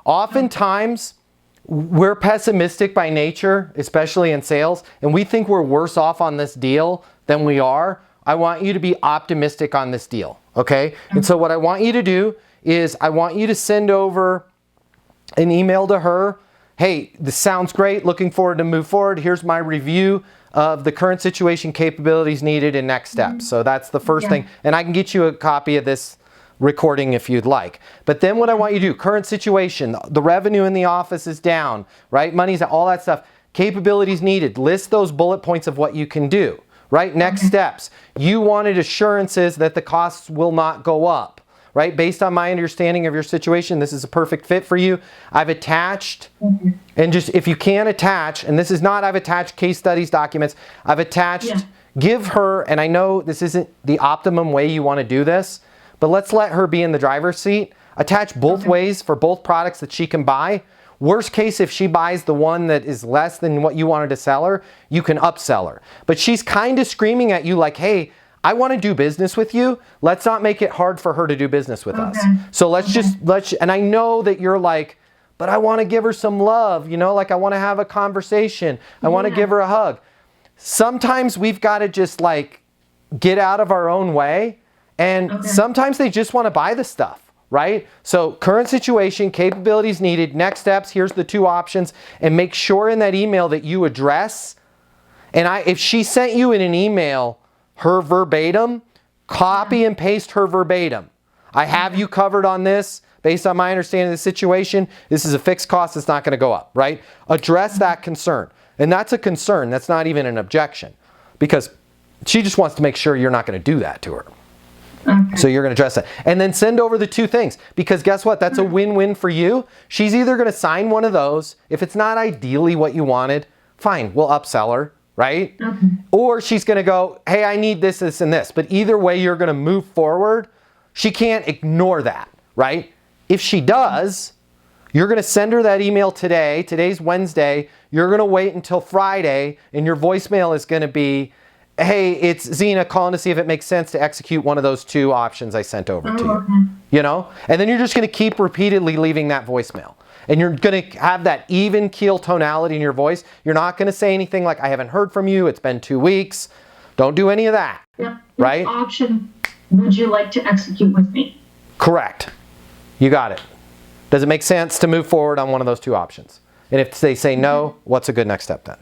Oftentimes, we're pessimistic by nature, especially in sales, and we think we're worse off on this deal than we are. I want you to be optimistic on this deal, okay? And so what I want you to do is I want you to send over an email to her. Hey, this sounds great. Looking forward to move forward. Here's my review of the current situation, capabilities needed, and next steps. So that's the first thing. And I can get you a copy of this recording if you'd like. But then what I want you to do, current situation, the revenue in the office is down, right? Money's, all that stuff. Capabilities needed. List those bullet points of what you can do, right? Next steps. You wanted assurances that the costs will not go up, right? Based on my understanding of your situation, this is a perfect fit for you. I've attached, and just if you can attach, and this is not, I've attached case studies, documents, I've attached, give her, and I know this isn't the optimum way you want to do this, but let's let her be in the driver's seat. Attach both ways for both products that she can buy. Worst case, if she buys the one that is less than what you wanted to sell her, you can upsell her. But she's kind of screaming at you like, hey, I want to do business with you. Let's not make it hard for her to do business with us. So let's and I know that you're like, but I want to give her some love, you know, like I want to have a conversation. I want to give her a hug. Sometimes we've got to just like get out of our own way. And sometimes they just want to buy the stuff, right? So current situation, capabilities needed, next steps, here's the two options. And make sure in that email that you address. And if she sent you in an email her verbatim, copy and paste her verbatim. I have you covered on this. Based on my understanding of the situation, this is a fixed cost that's not going to go up, right? Address that concern. And that's a concern. That's not even an objection. Because she just wants to make sure you're not going to do that to her. So you're going to address that. And then send over the two things. Because guess what? That's a win-win for you. She's either going to sign one of those. If it's not ideally what you wanted, fine, we'll upsell her, right? Or she's going to go, hey, I need this, this, and this. But either way, you're going to move forward. She can't ignore that, right? If she does, you're going to send her that email today. Today's Wednesday. You're going to wait until Friday, and your voicemail is going to be, hey, it's Zena calling to see if it makes sense to execute one of those two options I sent over to you. You know? And then you're just going to keep repeatedly leaving that voicemail. And you're going to have that even keel tonality in your voice. You're not going to say anything like, I haven't heard from you. It's been 2 weeks. Don't do any of that. Right? Which option would you like to execute with me? Correct. You got it. Does it make sense to move forward on one of those two options? And if they say no, what's a good next step then?